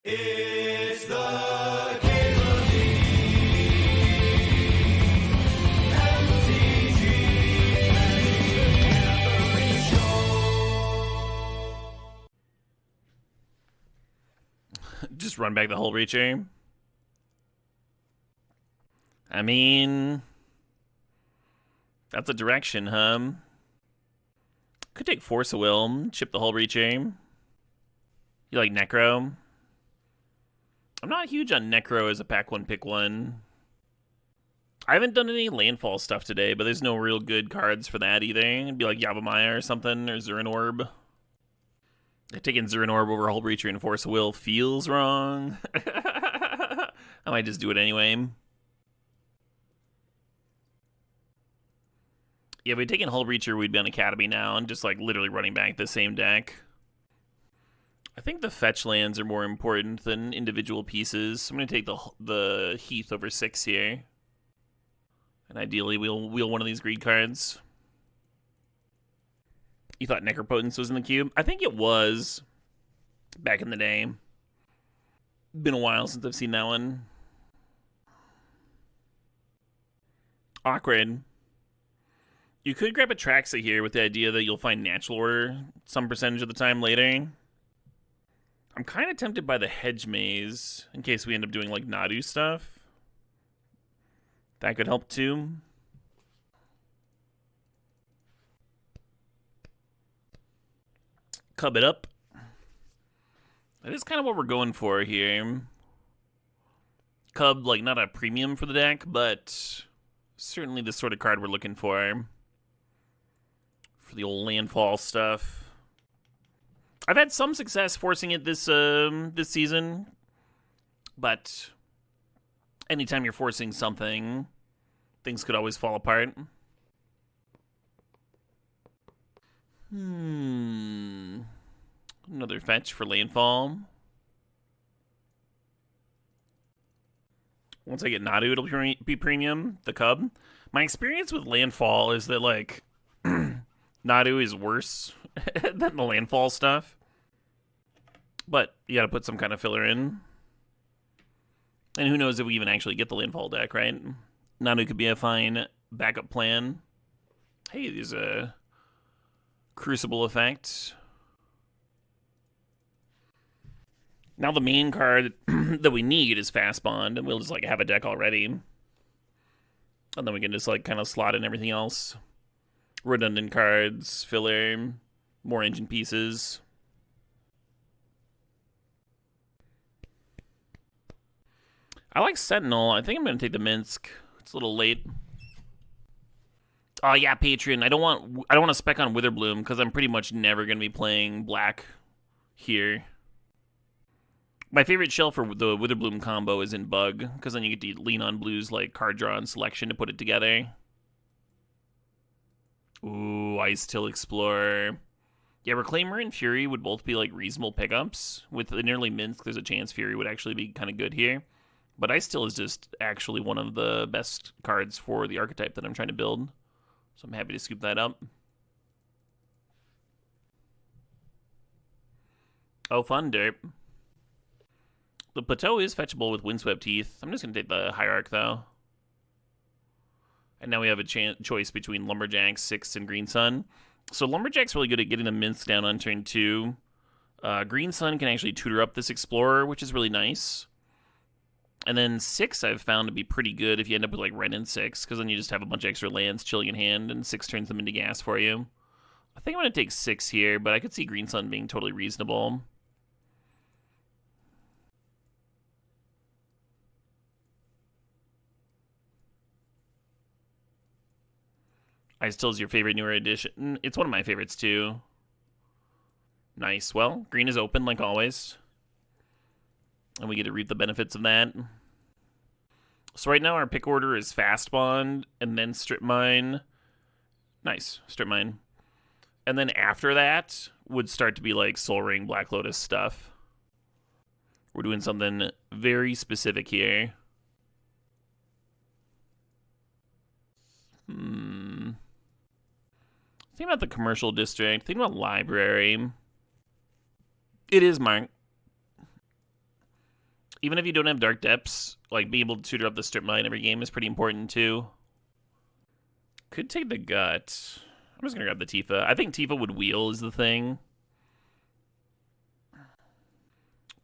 It's the Cable MTG Show. Just run back the whole reacher. I mean, that's a direction, huh? Could take Force of Will, chip the whole reacher. You like Necro? I'm not huge on Necro as a pack one, pick one. I haven't done any landfall stuff today, but there's no real good cards for that either. It'd be like Yavimaya or something, or Zurin Orb. Taking Zurin Orb over Hull Breacher and Force of Will feels wrong. I might just do it anyway. Yeah, if we'd taken Hull Breacher, we'd be on Academy now and just like literally running back the same deck. I think the fetch lands are more important than individual pieces. So I'm going to take the Heath over 6 here. And ideally, we'll wheel one of these greed cards. You thought Necropotence was in the cube? I think it was back in the day. Been a while since I've seen that one. Awkward. You could grab a Traxa here with the idea that you'll find natural order some percentage of the time later. I'm kind of tempted by the Hedge Maze in case we end up doing like Nadu stuff. That could help too. Cub it up. That is kind of what we're going for here. Cub, like, not a premium for the deck, but certainly the sort of card we're looking for. For the old landfall stuff. I've had some success forcing it this season, but anytime you're forcing something, things could always fall apart. Another fetch for landfall. Once I get Nadu, it'll be premium, the Cub. My experience with landfall is that, like, Nadu is worse than the landfall stuff. But you gotta put some kind of filler in. And who knows if we even actually get the landfall deck, right? Nadu could be a fine backup plan. Hey, there's a Crucible effect. Now the main card that we need is Fast Bond, and we'll just like have a deck already. And then we can just like kind of slot in everything else. Redundant cards, filler, more engine pieces. I like Sentinel. I think I'm going to take the Minsk. It's a little late. Oh yeah, Patreon. I don't want to spec on Witherbloom because I'm pretty much never going to be playing black here. My favorite shell for the Witherbloom combo is in Bug because then you get to lean on blues like card draw and selection to put it together. Ooh, Ice Till Explorer. Yeah, Reclaimer and Fury would both be like reasonable pickups. With the nearly Minsk, there's a chance Fury would actually be kind of good here. But Ice Till is just actually one of the best cards for the archetype that I'm trying to build. So I'm happy to scoop that up. Oh, fun, derp. The Plateau is fetchable with Windswept Teeth. I'm just going to take the Hierarch, though. And now we have a choice between Lumberjack, 6, and Green Sun. So Lumberjack's really good at getting the Minsk down on turn 2. Green Sun can actually tutor up this Explorer, which is really nice. And then 6 I've found to be pretty good if you end up with like Ren and 6, because then you just have a bunch of extra lands chilling in hand, and 6 turns them into gas for you. I think I'm going to take 6 here, but I could see Green Sun being totally reasonable. Ice Till is your favorite newer edition. It's one of my favorites too. Nice. Well, green is open like always. And we get to reap the benefits of that. So right now our pick order is Fast Bond and then Strip Mine. Nice. Strip Mine. And then after that would start to be like Soul Ring, Black Lotus stuff. We're doing something very specific here. Think about the commercial district. Think about library. It is Mark. Even if you don't have Dark Depths, like being able to tutor up the Strip Mine every game is pretty important too. Could take the Gut. I'm just gonna grab the Tifa. I think Tifa would wheel is the thing.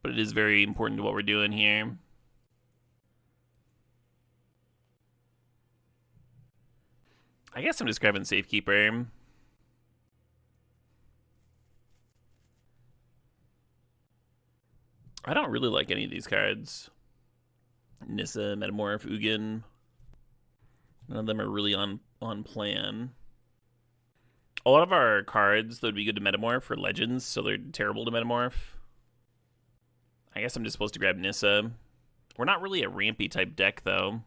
But it is very important to what we're doing here. I guess I'm just grabbing Safekeeper. I don't really like any of these cards. Nissa, Metamorph, Ugin. None of them are really on plan. A lot of our cards that would be good to Metamorph are Legends, so they're terrible to Metamorph. I guess I'm just supposed to grab Nissa. We're not really a rampy type deck, though.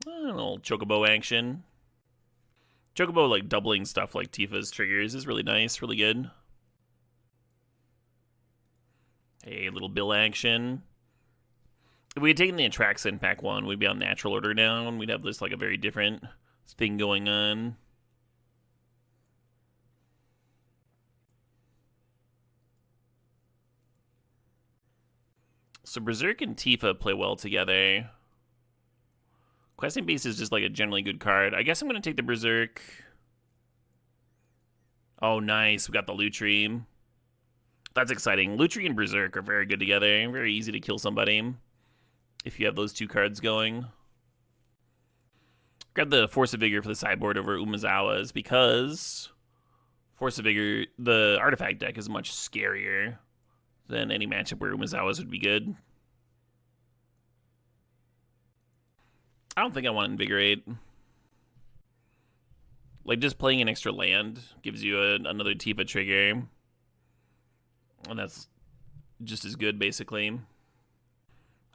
A little Chocobo action. Chocobo, like, doubling stuff like Tifa's triggers is really nice, really good. A little Bill action. If we had taken the Atraxa in pack 1, we'd be on natural order now, and we'd have this, like, a very different thing going on. So Berserk and Tifa play well together. Questing Beast is just like a generally good card. I guess I'm going to take the Berserk. Oh, nice. We got the Lutri. That's exciting. Lutri and Berserk are very good together. Very easy to kill somebody if you have those two cards going. Grab the Force of Vigor for the sideboard over Umezawa's because Force of Vigor, the artifact deck, is much scarier than any matchup where Umezawa's would be good. I don't think I want to Invigorate. Like, just playing an extra land gives you another Tifa trigger. And that's just as good, basically.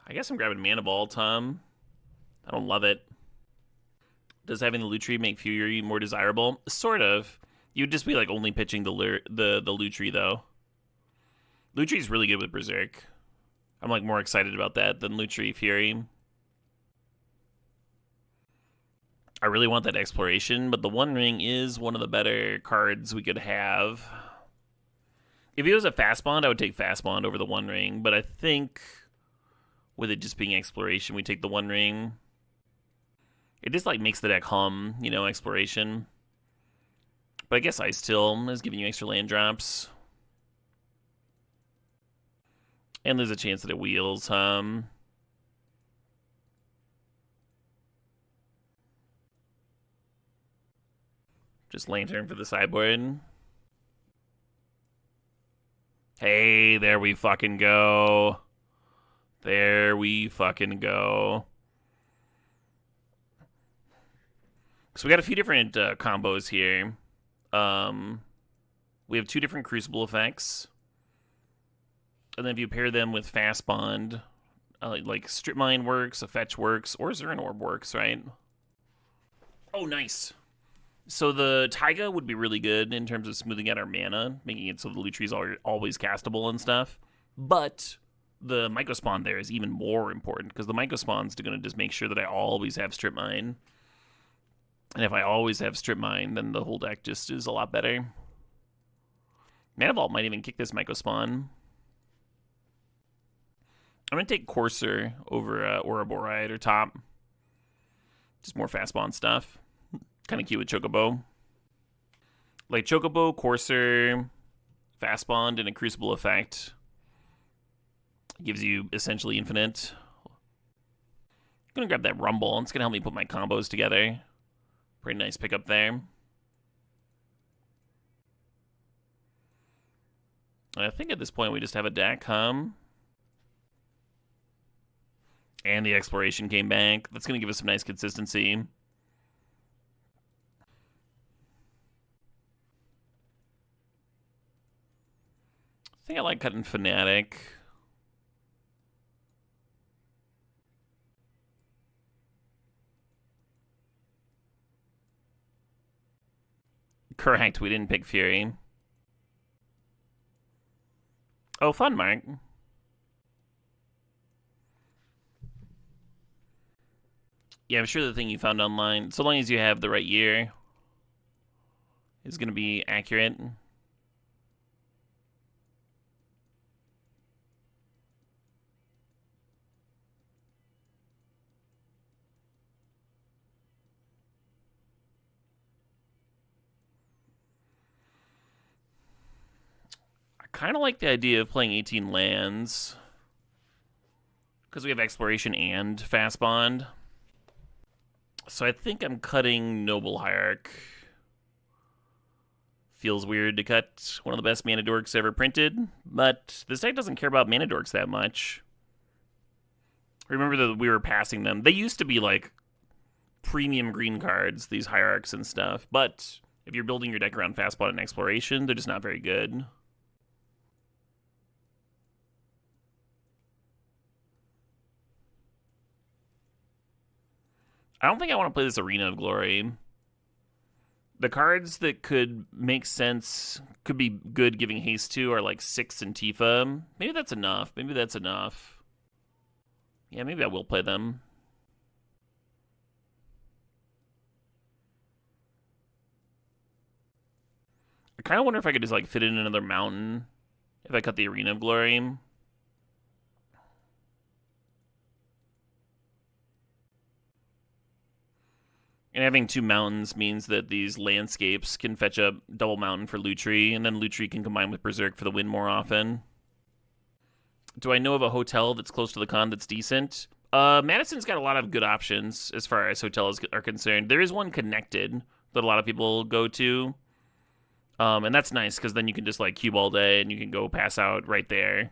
I guess I'm grabbing Mana Vault. I don't love it. Does having the Lutri make Fury more desirable? Sort of. You'd just be, like, only pitching the Lutri, though. Lutri's really good with Berserk. I'm, like, more excited about that than Lutri Fury. I really want that Exploration, but the One Ring is one of the better cards we could have. If it was a Fast Bond, I would take Fast Bond over the One Ring, but I think with it just being Exploration, we take the One Ring. It just, like, makes the deck hum, you know, Exploration. But I guess Ice Still is giving you extra land drops. And there's a chance that it wheels, Just Lantern for the sideboard. Hey, there we fucking go. There we fucking go. So we got a few different combos here. We have two different Crucible effects. And then if you pair them with Fast Bond, like Strip Mine works, a Fetch works, or Zern Orb works, right? Oh, nice. So the Taiga would be really good in terms of smoothing out our mana, making it so the Lutri's are always castable and stuff. But the Mycospawn there is even more important, because the Mycospawn's going to just make sure that I always have Strip Mine. And if I always have Strip Mine, then the whole deck just is a lot better. Mana Vault might even kick this Mycospawn. I'm going to take Courser over Ouroboros or Top. Just more Fast Bond stuff. Kind of cute with Chocobo. Like Chocobo, Courser, Fast Bond, and a Crucible effect. Gives you essentially infinite. I'm going to grab that Rumble. It's going to help me put my combos together. Pretty nice pickup there. And I think at this point we just have a deck, And the Exploration came back. That's going to give us some nice consistency. I think I like cutting Fnatic. Correct, we didn't pick Fury. Oh, fun, Mark. Yeah, I'm sure the thing you found online, so long as you have the right year, is going to be accurate. kind of like the idea of playing 18 lands because we have exploration and fast bond. So I think I'm cutting Noble Hierarch. Feels weird to cut one of the best mana dorks ever printed, but this deck doesn't care about mana dorks that much. Remember that we were passing them. They used to be like premium green cards, these hierarchs and stuff, but if you're building your deck around fastball and exploration, they're just not very good. I don't think I want to play this Arena of Glory. The cards that could make sense, could be good giving haste to, are like 6 and Tifa. Maybe that's enough. Maybe that's enough. Yeah, maybe I will play them. I kind of wonder if I could just like fit in another mountain if I cut the Arena of Glory. And having 2 mountains means that these landscapes can fetch up double mountain for Lutri, and then Lutri can combine with Berserk for the win more often. Do I know of a hotel that's close to the con that's decent? Madison's got a lot of good options as far as hotels are concerned. There is one connected that a lot of people go to. And that's nice because then you can just like cube all day and you can go pass out right there.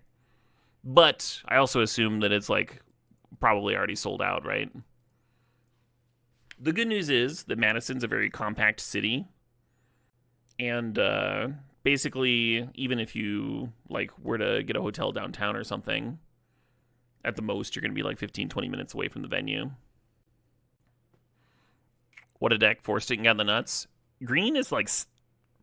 But I also assume that it's like probably already sold out, right? The good news is that Madison's a very compact city. And basically, even if you like were to get a hotel downtown or something, at the most, you're going to be like 15, 20 minutes away from the venue. What a deck. 4 sticking out the nuts. Green is like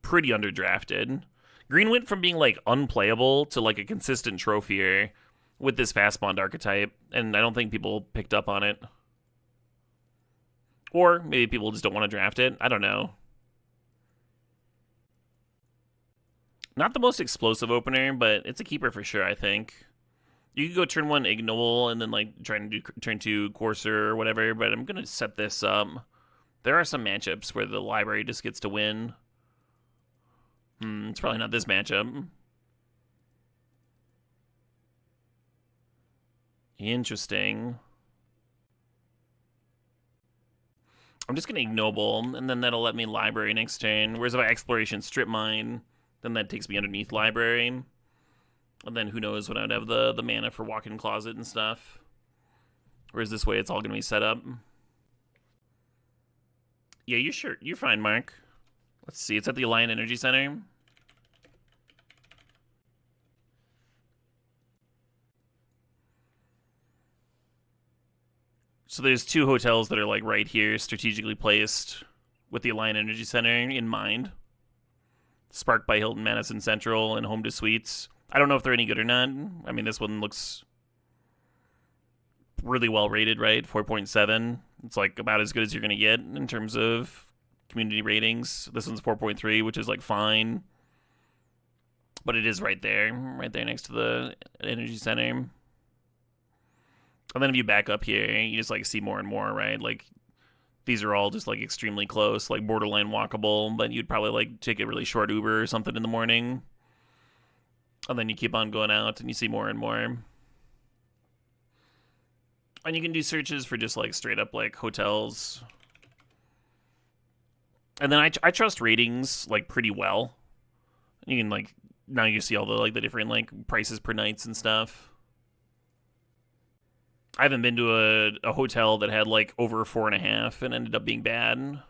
pretty underdrafted. Green went from being like unplayable to like a consistent trophier with this fast bond archetype, and I don't think people picked up on it. Or maybe people just don't want to draft it. I don't know. Not the most explosive opener, but it's a keeper for sure, I think. You could go turn 1 Ignoble and then like try to do turn 2 Courser or whatever, but I'm going to set this up. There are some matchups where the library just gets to win. It's probably not this matchup. Interesting. I'm just going to Ignoble, and then that'll let me Library next turn. Whereas if I Exploration Strip Mine, then that takes me underneath Library. And then who knows when I'd have the mana for Walk-in Closet and stuff. Whereas this way, it's all going to be set up. Yeah, you're fine, Mark. Let's see, it's at the Alliant Energy Center. So there's 2 hotels that are like right here, strategically placed with the Alliant Energy Center in mind. Spark by Hilton, Madison Central, and Home to Suites. I don't know if they're any good or not. I mean, this one looks really well rated, right? 4.7. It's like about as good as you're going to get in terms of community ratings. This one's 4.3, which is like fine. But it is right there next to the Energy Center. And then if you back up here, you just like see more and more, right? Like these are all just like extremely close, like borderline walkable, but you'd probably like take a really short Uber or something in the morning. And then you keep on going out and you see more and more. And you can do searches for just like straight up like hotels. And then I trust ratings like pretty well. You can like, now you see all the like the different like prices per nights and stuff. I haven't been to a hotel that had like over 4.5 and ended up being bad.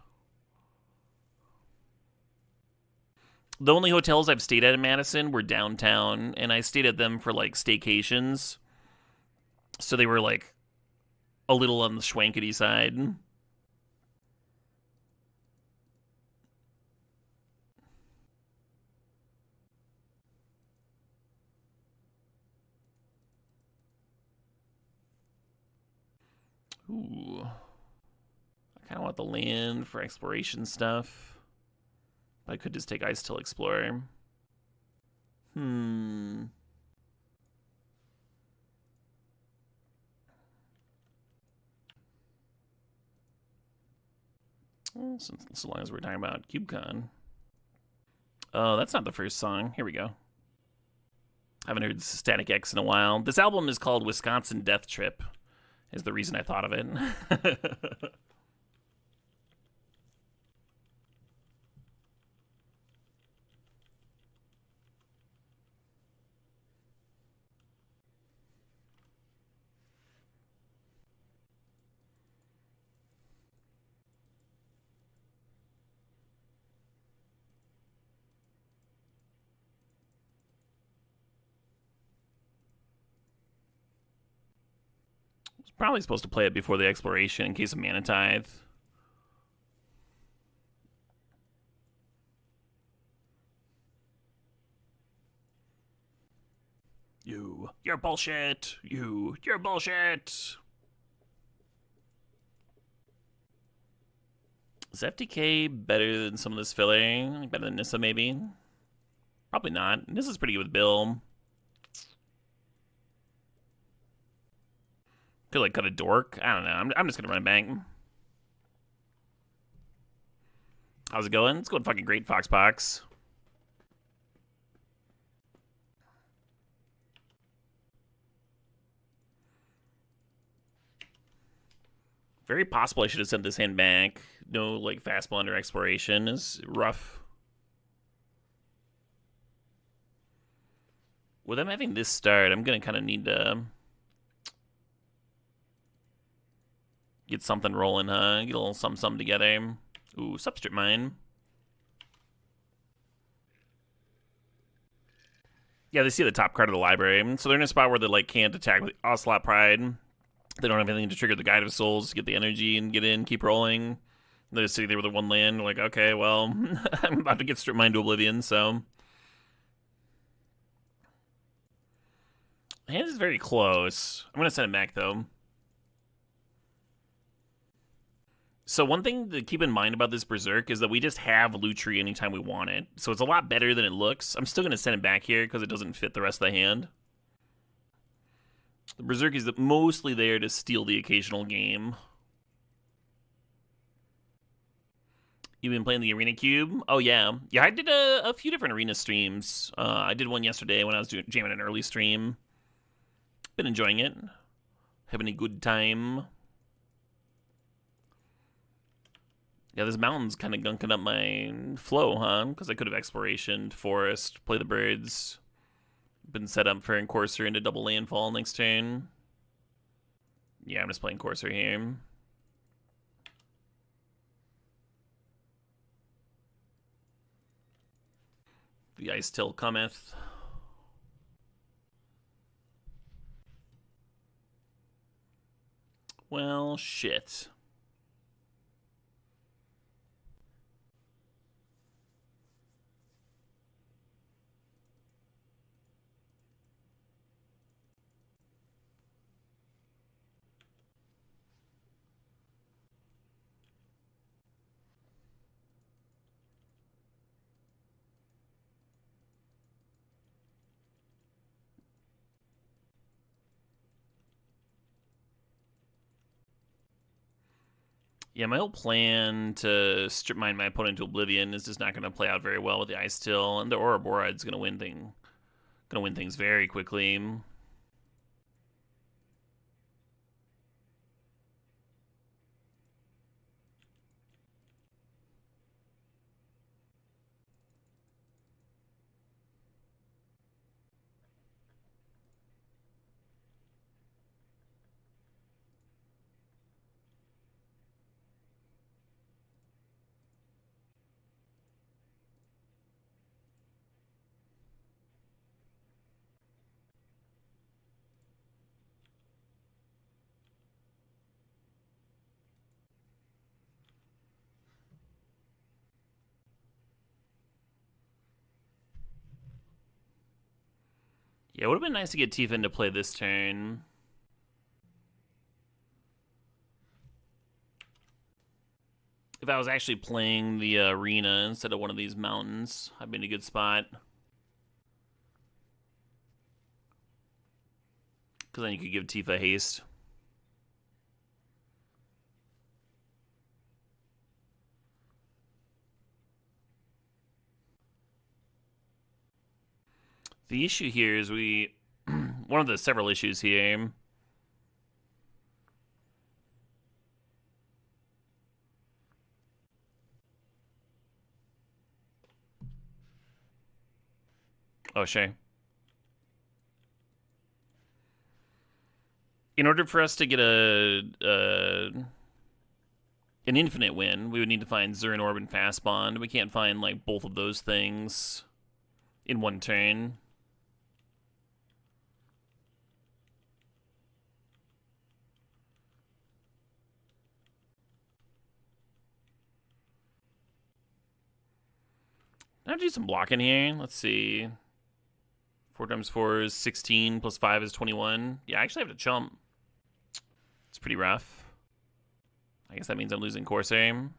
The only hotels I've stayed at in Madison were downtown, and I stayed at them for like staycations. So they were like a little on the schwankety side. Ooh. I kind of want the land for exploration stuff. I could just take Ice Till Explorer. Well, so long as we're talking about CubeCon. Oh, that's not the first song. Here we go. Haven't heard Static X in a while. This album is called Wisconsin Death Trip, is the reason I thought of it. Probably supposed to play it before the exploration in case of Mana Tithe. You're bullshit. You're bullshit. Is FTK better than some of this filler? Better than Nissa, maybe? Probably not. Nissa's pretty good with Bill. Could, like, cut a dork. I don't know. I'm just gonna run a bank. How's it going? It's going fucking great, Foxpox. Very possible I should have sent this hand back. No, like, fast blunder exploration is rough. With them having this start, I'm gonna kind of need to get something rolling, huh? Get a little something together. Ooh, Substrate Mine. Yeah, they see the top card of the library, so they're in a spot where they like can't attack with Ocelot Pride. They don't have anything to trigger the Guide of Souls to get the energy and get in, keep rolling. They're just sitting there with the one land. They're like, okay, well, I'm about to get Strip Mine to Oblivion, so. Hand is very close. I'm going to send it back, though. So one thing to keep in mind about this Berserk is that we just have Lutri anytime we want it. So it's a lot better than it looks. I'm still going to send it back here because it doesn't fit the rest of the hand. The Berserk is mostly there to steal the occasional game. You've been playing the Arena Cube? Oh, yeah. Yeah, I did a few different Arena streams. I did one yesterday when I was jamming an early stream. Been enjoying it. Having a good time. Yeah, this mountain's kind of gunking up my flow, huh? Because I could have Exploration, Forest, play the birds. Been set up for Encourser into double landfall next turn. Yeah, I'm just playing Courser here. The ice till cometh. Well, shit. Yeah, my whole plan to strip mine my opponent to Oblivion is just not going to play out very well with the Ice Till, and the Ouroborod's going to win things very quickly. Yeah, it would have been nice to get Tifa to play this turn. If I was actually playing the arena instead of one of these mountains, I'd be in a good spot. Because then you could give Tifa haste. The issue here is one of the several issues here. Oh, sure. In order for us to get an infinite win, we would need to find Zern Orb and Fast Bond. We can't find like both of those things in one turn. I'll do some blocking here. Let's see. 4 times 4 is 16, plus 5 is 21. Yeah, I actually have to chump. It's pretty rough. I guess that means I'm losing Corsair.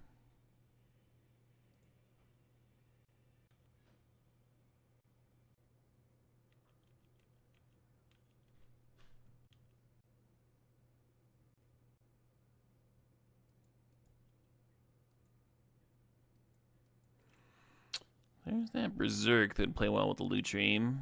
There's that Berserk that would play well with the Lutri.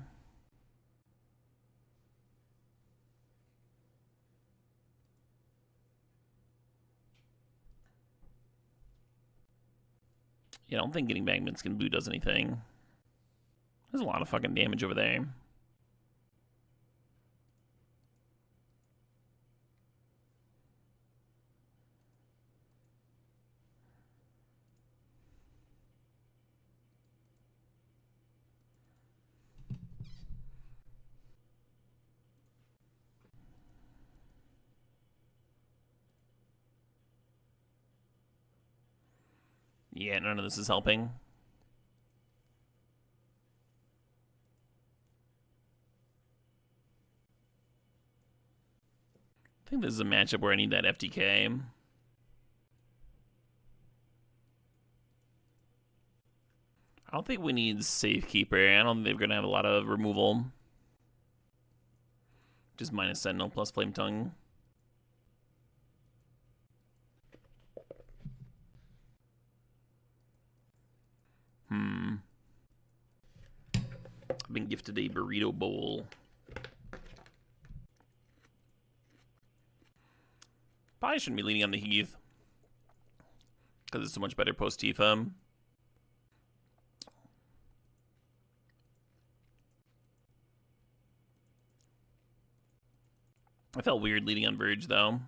Yeah, I don't think getting back Minskin Blue does anything. There's a lot of fucking damage over there. Yeah, none of this is helping. I think this is a matchup where I need that FTK. I don't think we need Safekeeper. I don't think they're going to have a lot of removal. Just minus Sentinel plus Flame Tongue. I've been gifted a burrito bowl. Probably shouldn't be leaning on the Heath, because it's so much better post-Tifa. I felt weird leading on Verge, though.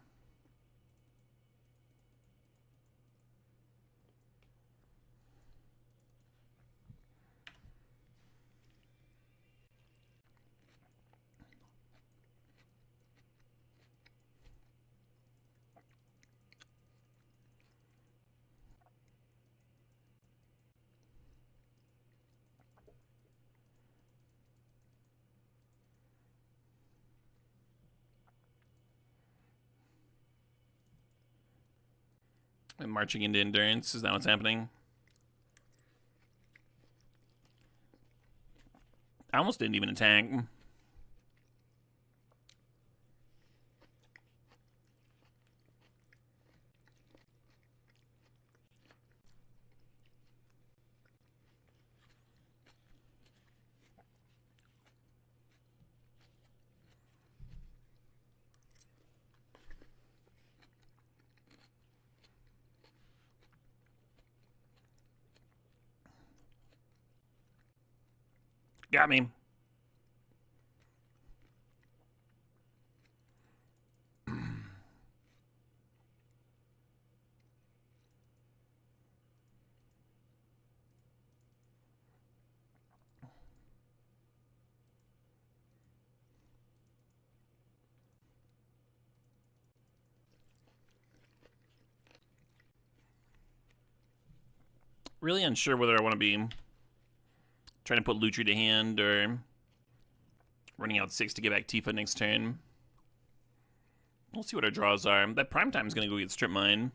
I'm marching into Endurance. Is that what's happening? I almost didn't even attack. Got me. Really unsure whether I want to be trying to put Lutri to hand or running out 6 to get back Tifa next turn. We'll see what our draws are. That prime time is going to go get Strip Mine.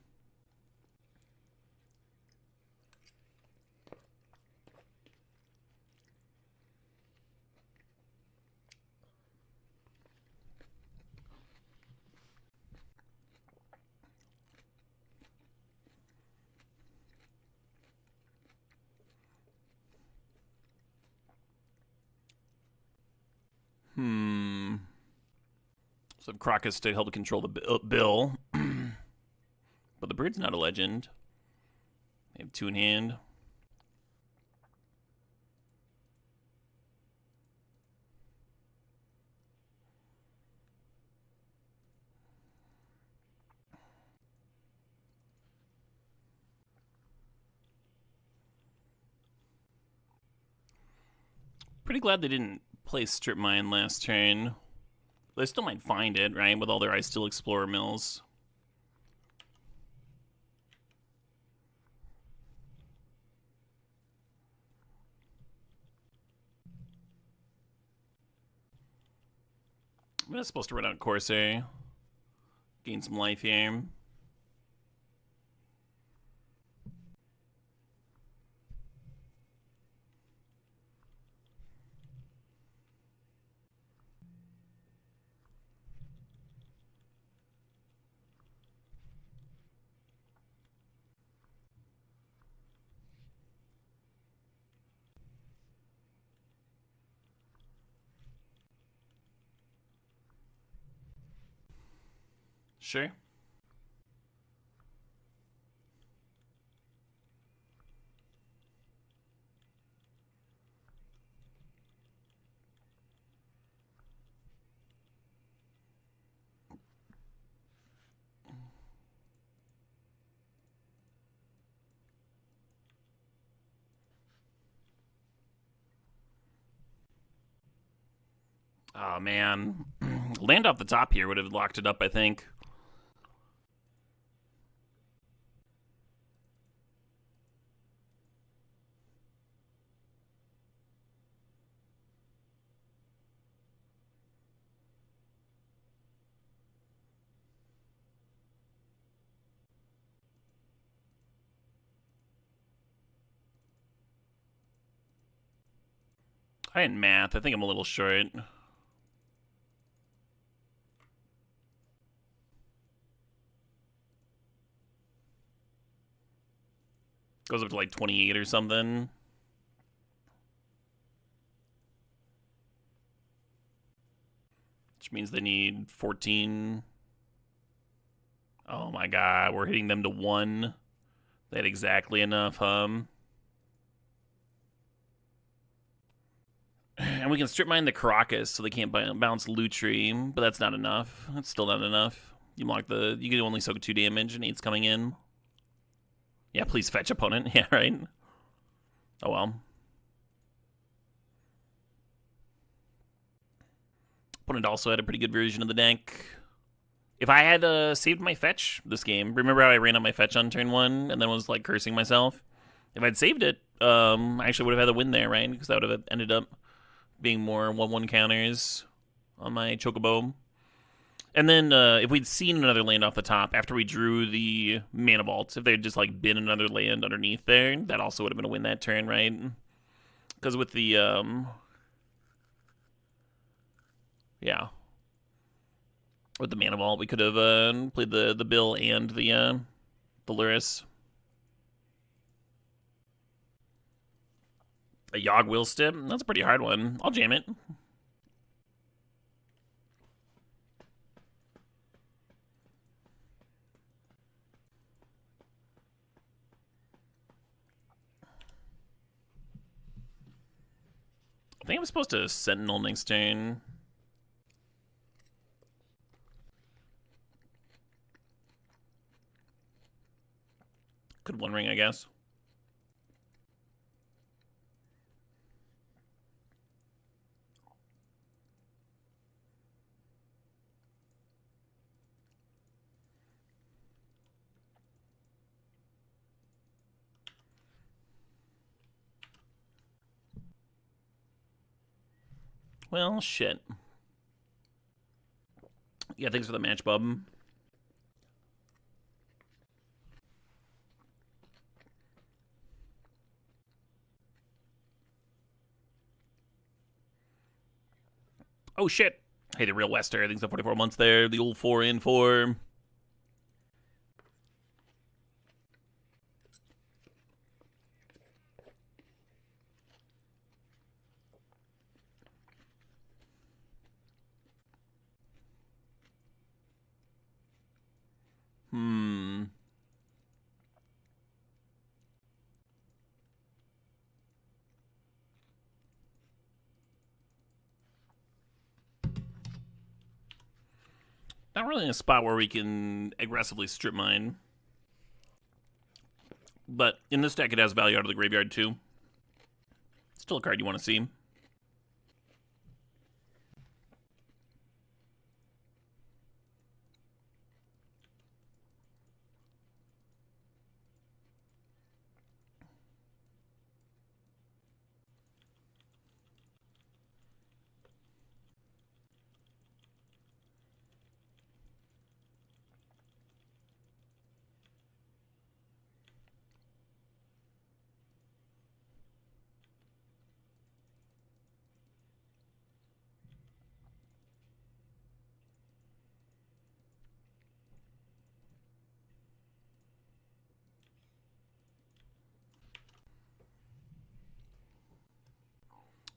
So Crocus to help control the bill. But the bird's not a legend. They have 2 in hand. Pretty glad they didn't play Strip Mine last turn. They still might find it, right? With all their I Still Explorer mills. I'm supposed to run out Corsair. Gain some life here. Sure. Oh, man. Land off the top here would have locked it up, I think. I didn't math. I think I'm a little short. Goes up to like 28 or something. Which means they need 14. Oh my god, we're hitting them to 1. They had exactly enough, And we can strip mine the Caracas so they can't bounce Lutri, but that's not enough. That's still not enough. You can only soak 2 damage and 8's coming in. Yeah, please fetch opponent. Yeah, right? Oh well. Opponent also had a pretty good version of the deck. If I had saved my fetch this game, remember how I ran out my fetch on turn 1 and then was like cursing myself? If I'd saved it, I actually would have had a win there, right? Because that would have ended up being more 1-1 counters on my Chocobo. And then if we'd seen another land off the top after we drew the Mana Vault, if there'd just like been another land underneath there, that also would have been a win that turn, right? Because with the with the Mana Vault, we could have played the Bill and the Luris. A Yogg Willstip? That's a pretty hard one. I'll jam it. I think I'm supposed to Sentinel next turn. Could One Ring, I guess. Well, shit. Yeah, thanks for the match, bub. Oh, shit. Hey, the real Wester. I think it's the 44 months there. The old 4 in 4. Not really in a spot where we can aggressively strip mine. But in this deck, it has value out of the graveyard, too. Still a card you want to see.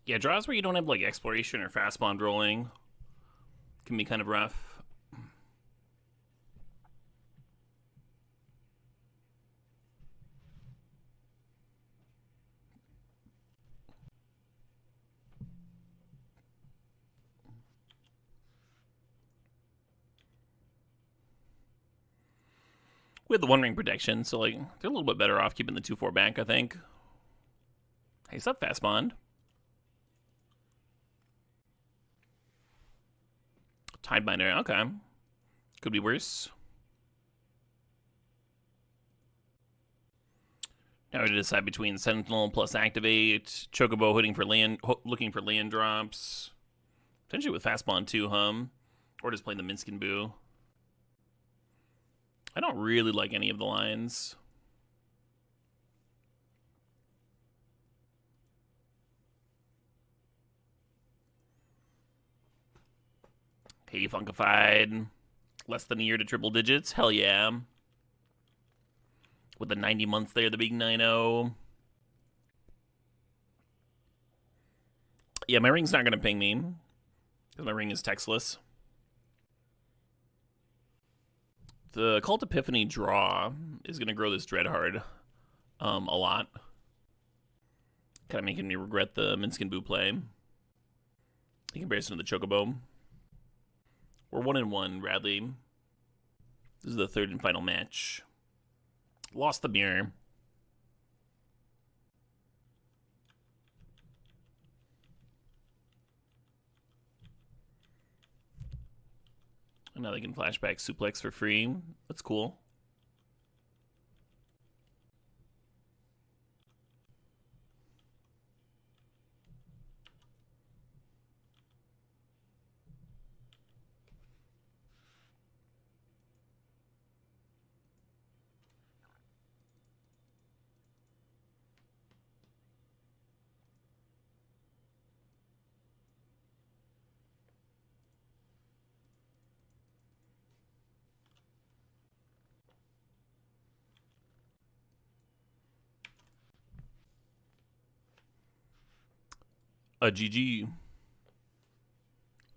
Yeah, draws where you don't have like exploration or fast bond rolling can be kind of rough. We have the One Ring protection, so like they're a little bit better off keeping the 2/4 back, I think. Hey, what's up, fast bond? Tidebinder, okay. Could be worse. Now we decide between Sentinel plus Activate, Chocobo looking for land drops. Potentially with fast bond too, or just playing the Minskin Boo. I don't really like any of the lines. Hey, Funkified. Less than a year to triple digits. Hell yeah. With the 90 months there, the big 9-0. Yeah, my ring's not going to ping me. Because my ring is textless. The Cult Epiphany draw is going to grow this Dreadhard a lot. Kind of making me regret the Minskin Boo play. In comparison to the Chocobo. We're 1-1, Radley. This is the third and final match. Lost the mirror. And now they can flashback suplex for free. That's cool. A GG.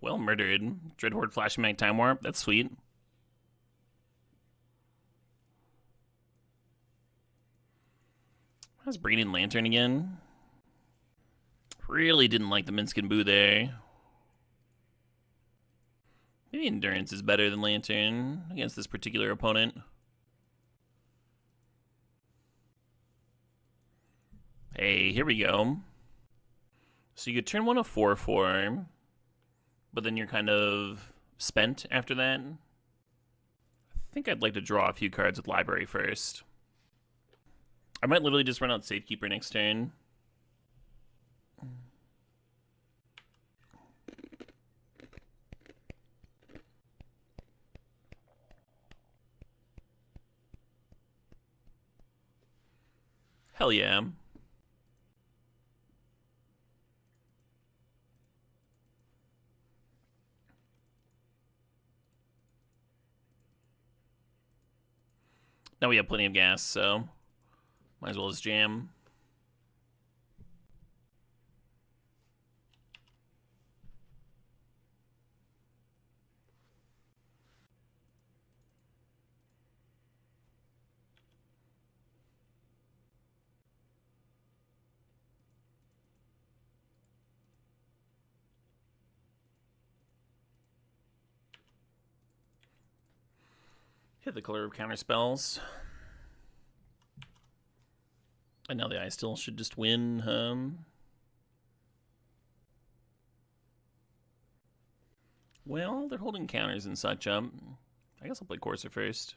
Well murdered. Dreadhorde Flashing Mag Time Warp. That's sweet. How's bringing in Lantern again? Really didn't like the Minskin Boo there. Maybe Endurance is better than Lantern against this particular opponent. Hey, here we go. So you could turn one a 4/4, but then you're kind of spent after that. I think I'd like to draw a few cards with Library first. I might literally just run out Safekeeper next turn. Hell yeah. Now we have plenty of gas, so might as well just jam. Hit the color of counter spells. And now the eye still should just win. Well, they're holding counters and such. I guess I'll play Courser first.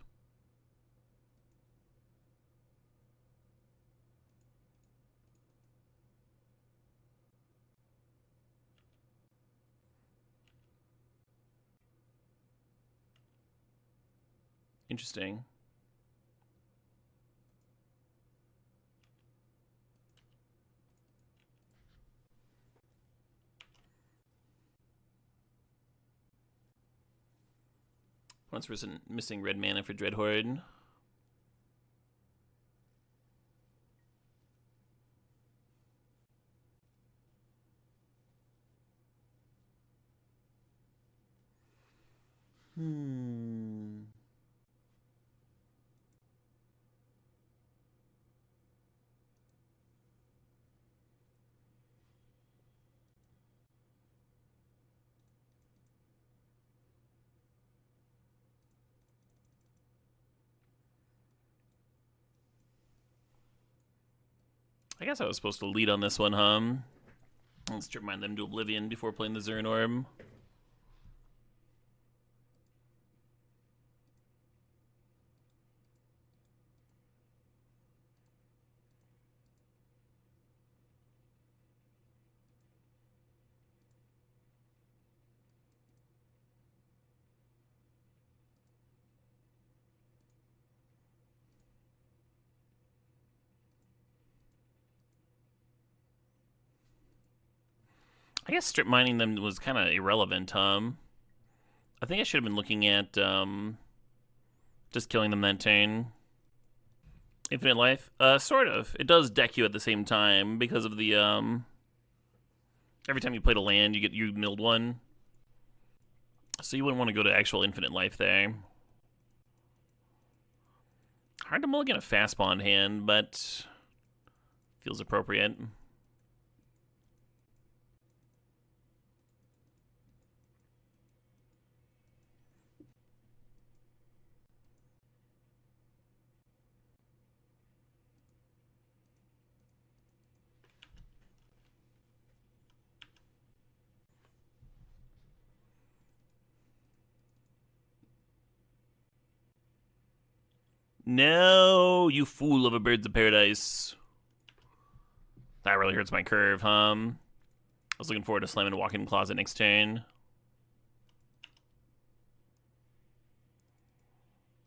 Interesting. Once we're missing red mana for Dreadhorde. I guess I was supposed to lead on this one, Let's strip mine them to oblivion before playing the Zern Orb. I guess strip mining them was kind of irrelevant, I think I should have been looking at just killing them that turn. Infinite life? Sort of. It does deck you at the same time because of the every time you played a land, you milled one. So you wouldn't want to go to actual infinite life there. Hard to mulligan a fast bond hand, but feels appropriate. No, you fool of a Birds of Paradise. That really hurts my curve, I was looking forward to slamming a walk-in closet next turn.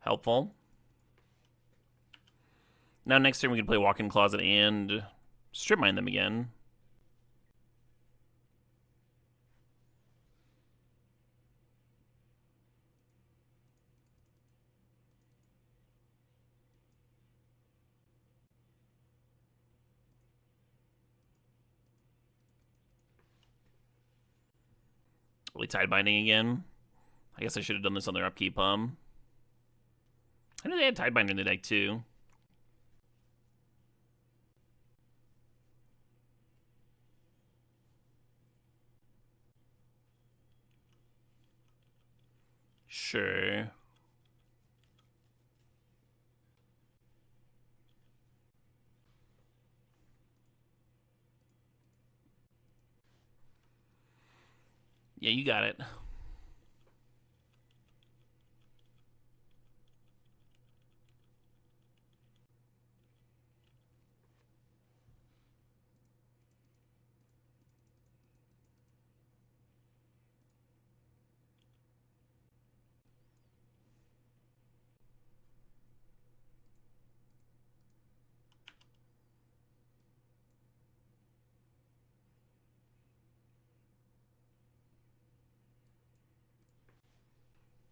Helpful. Now next turn we can play walk-in closet and strip mine them again. Really tide binding again. I guess I should have done this on their upkeep, I know they had tide binder in the deck too. Sure. Yeah, you got it.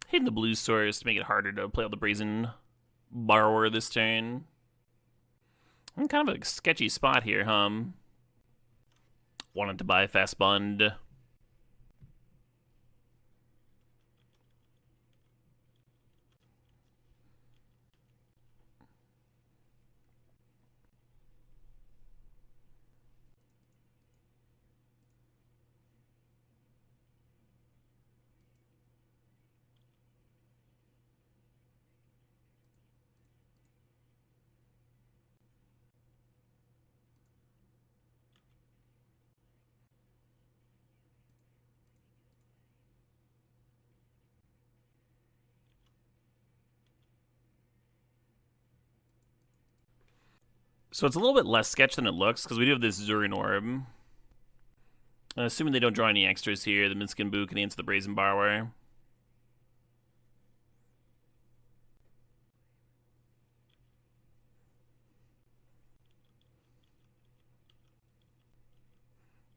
Hitting the blue source to make it harder to play out the brazen borrower this turn. I'm kind of a sketchy spot here, Wanted to buy fast bond. So it's a little bit less sketch than it looks, because we do have this Zurin Orb. Assuming they don't draw any extras here, the Minskin Boo can answer the Brazen Borrower.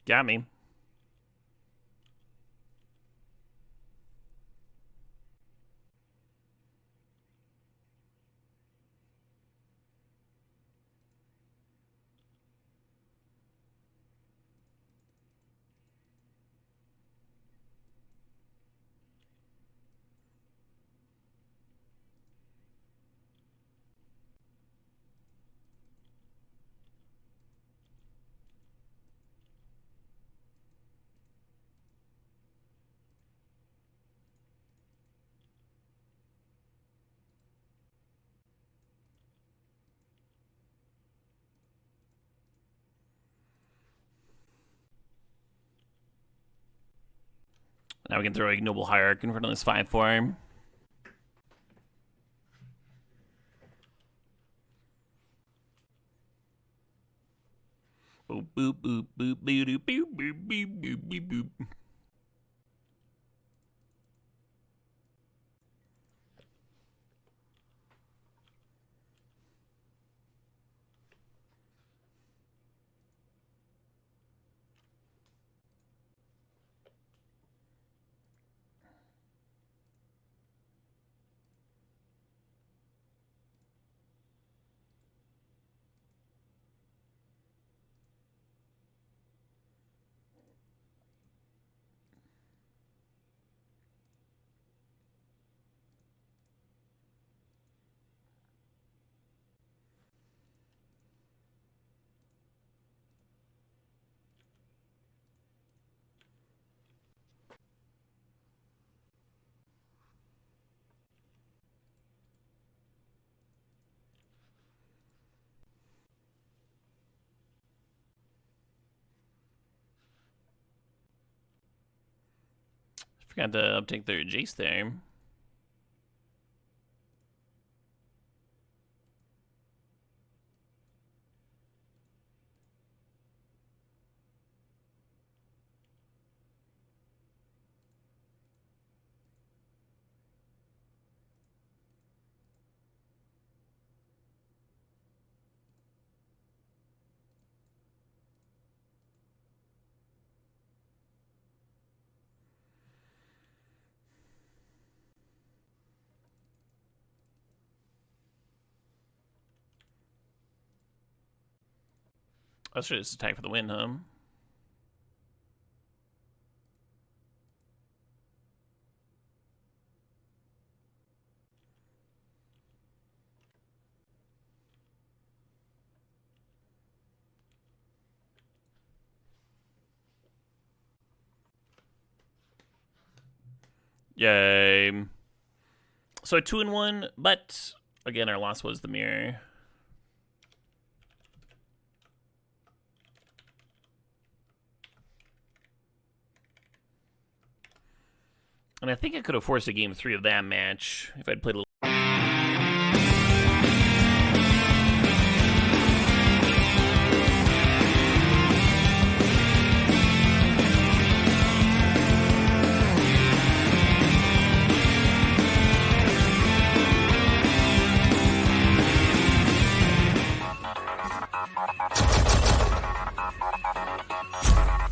Got me. Now we can throw Ignoble Hierarch in front of this 5/4. Boop, boop, boop, boop, boop, boop, boop, boop, boop, boop, boop. Forgot to uptake their Jace there. I should just attack for the win, huh? Yay. So a 2-1, but again, our loss was the mirror. And I think I could have forced a game 3 of that match if I'd played a little